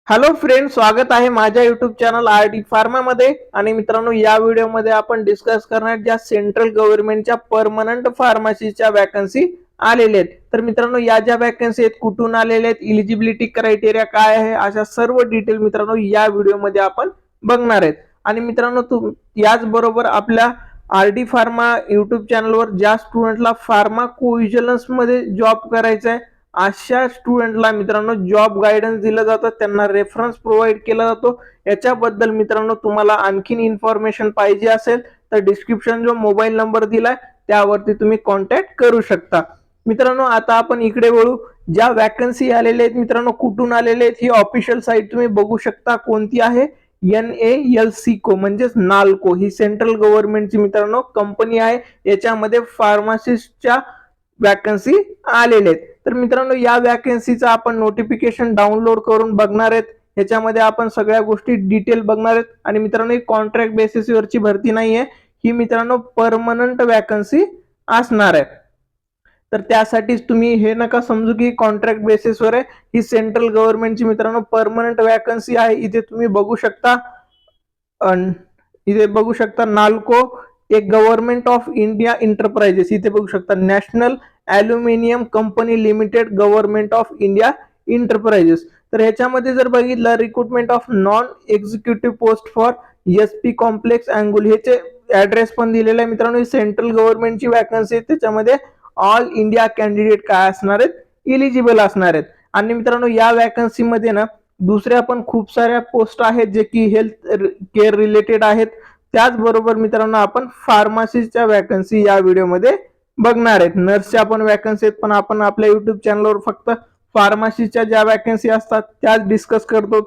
Hello friend, स्वागत आहे माझ्या युट्यूब चॅनल आर.डी. फार्मामध्ये. आणि मित्रांनो, या व्हिडिओमध्ये आपण डिस्कस करणार ज्या सेंट्रल गव्हर्नमेंटच्या परमनंट फार्मसीच्या वॅकन्सी आलेल्या आहेत. तर मित्रांनो, या ज्या वॅकन्सी आहेत कुठून आलेल्या आहेत, इलिजिबिलिटी क्रायटेरिया काय आहे, अशा सर्व डिटेल मित्रांनो या व्हिडिओमध्ये आपण बघणार आहेत. आणि मित्रांनो, याचबरोबर आपल्या आर.डी. फार्मा युट्यूब चॅनलवर ज्या स्टुडंटला फार्मा कोव्हिजिलन्स मध्ये जॉब करायचा आहे अशा स्टुडंटला मित्रांनो जॉब गायडन्स दिलं जातं, त्यांना रेफरन्स प्रोव्हाइड केला जातो. याच्याबद्दल मित्रांनो तुम्हाला आणखीन इन्फॉर्मेशन पाहिजे असेल तर डिस्क्रिप्शन जो मोबाईल नंबर दिलाय त्यावरती तुम्ही कॉन्टॅक्ट करू शकता. मित्रांनो, आता आपण इकडे वळू. ज्या वॅकन्सी आलेल्या आहेत मित्रांनो, कुठून आलेले आहेत ही ऑफिशियल साईट तुम्ही बघू शकता. कोणती आहे? NALCO म्हणजेच नाल्को ही सेंट्रल गव्हर्नमेंटची मित्रांनो कंपनी आहे. याच्यामध्ये फार्मासिस्टच्या वॅकन्सी आलेले आहेत. तर मित्रांनो, या वॅकन्सीचा आपण नोटिफिकेशन डाउनलोड करून बघणार आहेत. याच्यामध्ये आपण सगळ्या गोष्टी डिटेल बघणार आहेत. आणि मित्रांनो, ही कॉन्ट्रॅक्ट बेसिसवरची भरती नाहीये, ही मित्रांनो परमनंट वॅकन्सी असणार आहे. तर त्यासाठीच तुम्ही हे नका समजू की कॉन्ट्रॅक्ट बेसिसवर आहे. ही सेंट्रल गव्हर्नमेंटची मित्रांनो परमनंट वॅकन्सी आहे. इथे तुम्ही बघू शकता, नाल्को एक गव्हर्नमेंट ऑफ इंडिया एंटरप्राइजेस. इथे बघू शकता national aluminium company limited government of India enterprises. तर ह्याच्यामध्ये जर बघितलं, recruitment of non executive post for SP complex Angul, ह्याचे ऍड्रेस पण दिलेला आहे मित्रांनो. सेंट्रल गव्हर्नमेंटची वॅकन्सी आहे, त्याच्यामध्ये ऑल इंडिया कॅन्डिडेट काय असणार आहेत, इलिजिबल असणार आहेत. आणि मित्रांनो, या वॅकन्सी मध्ये ना दुसऱ्या पण खूप साऱ्या पोस्ट आहेत जे की हेल्थ केअर रिलेटेड आहेत. त्याचबरोबर मित्रांनो, आपण फार्मसीच्या वॅकन्सी या व्हिडिओमध्ये बघणार आहेत. नर्सच्या पण वॅकन्सी आहेत, पण आपण आपल्या युट्यूब चॅनलवर फक्त फार्मसीच्या ज्या वॅकन्सी असतात त्याच डिस्कस करतो.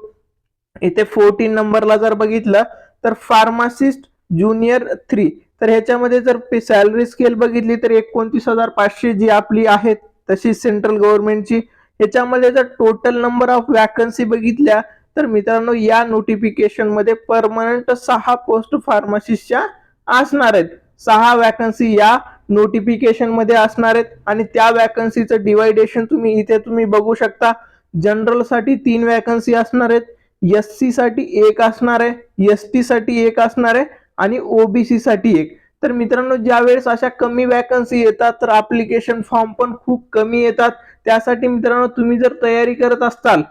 इथे 14 नंबरला जर बघितलं तर फार्मासिस्ट ज्युनियर 3, तर ह्याच्यामध्ये जर सॅलरी स्केल बघितली तर 29,500 जी आपली आहे तशी सेंट्रल गव्हर्नमेंटची. ह्याच्यामध्ये जर टोटल नंबर ऑफ वॅकन्सी बघितल्या तर मित्रांनो, या नोटिफिकेशन मध्ये परमनंट 6 पोस्ट फार्मसिस्टच्या असणार आहेत. 6 वॅकन्सी या नोटिफिकेशन मध्ये असणार आहेत. आणि त्या वॅकन्सीचं डिवायडेशन तुम्ही बघू शकता. जनरल साठी 3 वॅकन्सी असणार आहेत, SC साठी 1 असणार आहे, ST साठी 1 असणार आहे आणि OBC साठी 1. तर मित्रांनो, ज्यावेळेस अशा कमी वॅकन्सी येतात तर ऍप्लिकेशन फॉर्म पण खूप कमी येतात. त्यासाठी मित्रांनो, तुम्ही जर तयारी करत असाल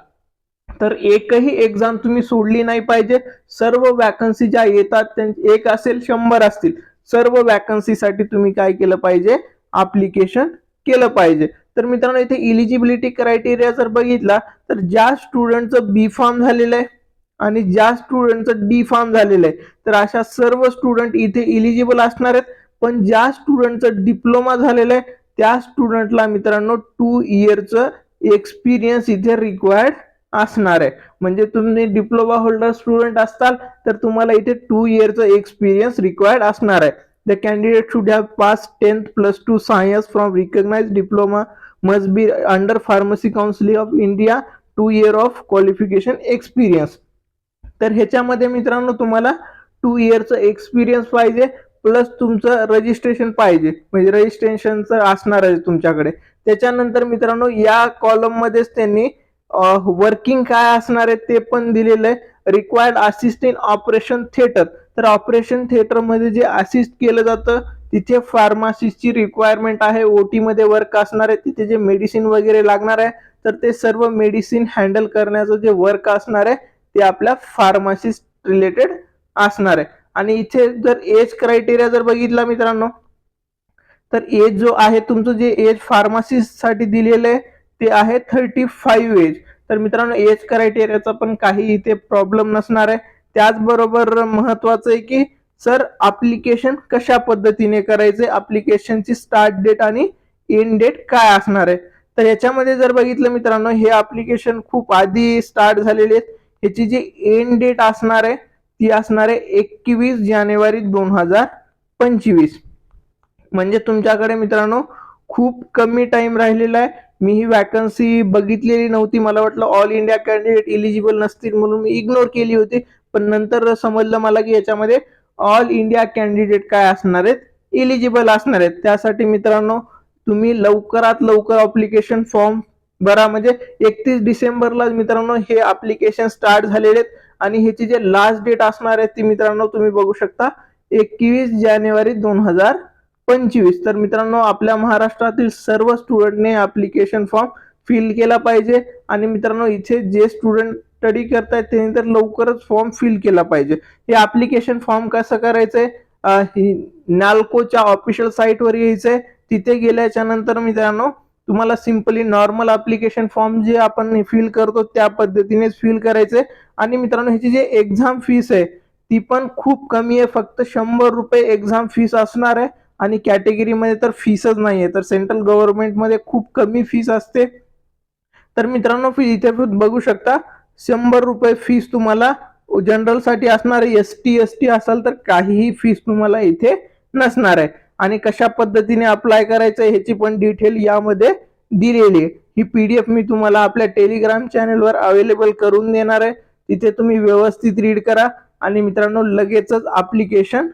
तर एकही एक्झाम तुम्ही सोडली नाही पाहिजे. सर्व वॅकन्सी ज्या येतात, 1 असेल 100 असतील, सर्व वॅकन्सीसाठी तुम्ही काय केलं पाहिजे, ऍप्लिकेशन केलं पाहिजे. तर मित्रांनो, इथे इलिजिबिलिटी क्रायटेरिया जर बघितला तर ज्या स्टुडंटचं बी फार्म झालेलं आहे आणि ज्या स्टुडंटचं डी फार्म झालेलं आहे तर अशा सर्व स्टुडंट इथे इलिजिबल असणार आहेत. पण ज्या स्टुडंटचं डिप्लोमा झालेलं आहे त्या स्टुडंटला मित्रांनो 2 इयरचं एक्सपिरियन्स इथे रिक्वायर्ड असणार आहे. म्हणजे तुम्ही डिप्लोमा होल्डर स्टुडंट असताल तर तुम्हाला इथे 2 इयरचं एक्सपिरियन्स रिक्वायर्ड असणार आहे. The candidate should have pass 10th + 2 science from recognised diploma, must be under pharmacy council of India, 2 year of qualification experience. तर ह्याच्यामध्ये मित्रांनो तुम्हाला 2 इयरचं एक्सपिरियन्स पाहिजे, प्लस तुमचं रजिस्ट्रेशन पाहिजे, म्हणजे रजिस्ट्रेशनचं असणार आहे तुमच्याकडे. त्याच्यानंतर मित्रांनो, या कॉलम मध्येच त्यांनी वर्किंग काय असणार आहे ते पण दिलेलं आहे. Required assist in operation theatre, तर ऑपरेशन थिएटर मध्ये जे असिस्ट केलं जातं तिथे फार्मासिस्टची रिक्वायरमेंट आहे. OT मध्ये वर्क असणार आहे, तिथे जे मेडिसिन वगैरे लागणार आहे तर ते सर्व मेडिसिन हँडल करण्याचं जे वर्क असणार आहे ते आपल्या फार्मासिस्ट रिलेटेड असणार आहे. आणि इथे जर एज क्रायटेरिया जर बघितला मित्रांनो, तर एज जो आहे तुमचं, जे एज फार्मासिस्ट साठी दिलेलं आहे ते आहे 35 एज. तर मित्रांनो, एज क्रायटेरियाचा पण काही इथे प्रॉब्लेम नसणार आहे. त्याचबरोबर महत्वाचं आहे की सर ऍप्लिकेशन कशा पद्धतीने करायचे, ऍप्लिकेशनची स्टार्ट डेट आणि एंड डेट काय असणार आहे. तर याच्यामध्ये जर बघितलं मित्रांनो, हे ऍप्लिकेशन खूप आधी स्टार्ट झालेले आहेत. ह्याची जी एंड डेट असणार आहे ती असणार आहे 21 जानेवारी 2025. म्हणजे तुमच्याकडे मित्रांनो खूप कमी टाइम राहिलेला आहे. मी ही वॅकन्सी बघितलेली नव्हती, मला वाटलं ऑल इंडिया कॅन्डिडेट इलिजिबल नसतील म्हणून मी इग्नोर केली होती. पण नंतर समजलं मला की याच्यामध्ये ऑल इंडिया कॅन्डिडेट काय असणार आहेत, इलिजिबल असणार आहेत. त्यासाठी मित्रांनो तुम्ही लवकरात लवकर ऍप्लिकेशन फॉर्म बरा म्हणजे 31 डिसेंबरला मित्रांनो हे ऍप्लिकेशन स्टार्ट झालेले आहेत आणि ह्याची जे लास्ट डेट असणार आहे ती मित्रांनो तुम्ही बघू शकता 21 जानेवारी 2025. तर मित्रांनो आपल्या महाराष्ट्रातील सर्व स्टुडंटने ऍप्लिकेशन फॉर्म फिल केला पाहिजे आणि मित्रांनो इथे जे स्टुडंट स्टडी करतायत त्यांनी तर लवकरच फॉर्म फिल केला पाहिजे. हे ऍप्लिकेशन फॉर्म कसं करायचंय, नाल्कोच्या ऑफिशियल साईटवर यायचंय. तिथे गेल्याच्या नंतर मित्रांनो तुम्हाला सिंपली नॉर्मल ऍप्लिकेशन फॉर्म जे आपण फिल करतो त्या पद्धतीनेच फिल करायचंय. आणि मित्रांनो ह्याची जे एक्झाम फीस आहे ती पण खूप कमी आहे, फक्त 100 रुपये एक्झाम फीस असणार आहे. आणि कॅटेगरीमध्ये तर फीसच नाहीये, तर सेंट्रल गव्हर्नमेंटमध्ये खूप कमी फीस असते. तर मित्रांनो इथे बघू शकता 100 रुपये फीस तुम्हाला जनरल साठी असणार आहे. ST असाल तर काहीही फीस तुम्हाला इथे नसणार आहे. आणि कशा पद्धतीने अप्लाय करायचं ह्याची पण डिटेल यामध्ये दिलेली आहे. ही PDF मी तुम्हाला आपल्या टेलिग्राम चॅनलवर अवेलेबल करून देणार आहे. तिथे तुम्ही व्यवस्थित रीड करा आणि मित्रांनो लगेचच ऍप्लिकेशन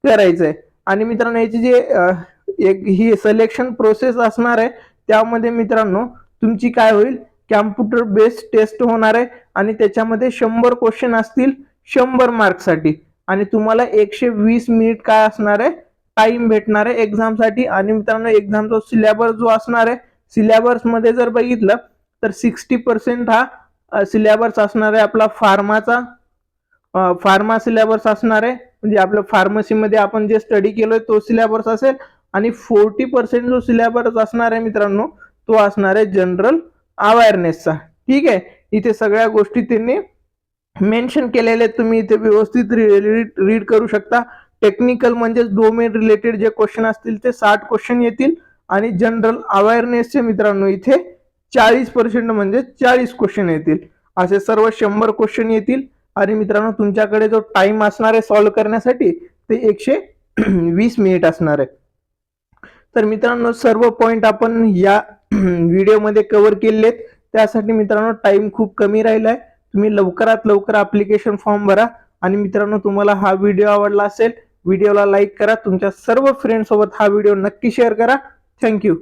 करायचंय. आणि मित्रांनो याची जे ही सिलेक्शन प्रोसेस असणार आहे त्यामध्ये मित्रांनो तुमची काय होईल, कॅम्प्युटर बेस्ड टेस्ट होणार आहे आणि त्याच्यामध्ये 100 क्वेश्चन असतील 100 मार्क्ससाठी. आणि तुम्हाला 120 मिनिट काय असणार आहे टाइम भेटणार आहे एक्झामसाठी. आणि मित्रांनो एक्झामचा सिलेबस जो असणार आहे, सिलेबस मध्ये जर बघितलं तर 60% हा सिलेबस असणार आहे आपला फार्मा सिलेबस असणार आहे. म्हणजे आपलं फार्मसीमध्ये आपण जे स्टडी केलोय तो सिलेबस असेल. आणि 40% जो सिलेबस असणार आहे मित्रांनो तो असणार आहे जनरल अवेअरनेसचा. ठीक आहे, इथे सगळ्या गोष्टी त्यांनी मेन्शन केलेले तुम्ही इथे व्यवस्थित रीड करू शकता. टेक्निकल म्हणजे डोमेन रिलेटेड जे क्वेश्चन असतील ते 60 क्वेश्चन येतील आणि जनरल अवेअरनेसचे मित्रांनो इथे 40% म्हणजे 40 क्वेश्चन येतील. असे सर्व 100 क्वेश्चन येतील. आणि मित्रांनो तुमच्याकडे जो टाइम असणार आहे सॉल्व्ह करण्यासाठी ते 120 मिनिट असणार आहे. तर मित्रांनो सर्व पॉइंट आपण या व्हिडिओमध्ये कव्हर केलेले आहेत. त्यासाठी मित्रांनो टाइम खूप कमी राहिला आहे. तुम्ही लवकरात लवकर ऍप्लिकेशन फॉर्म भरा. आणि मित्रांनो तुम्हाला हा व्हिडिओ आवडला असेल, व्हिडिओला लाईक करा. तुमच्या सर्व फ्रेंड सोबत हा व्हिडिओ नक्की शेअर करा. थँक्यू.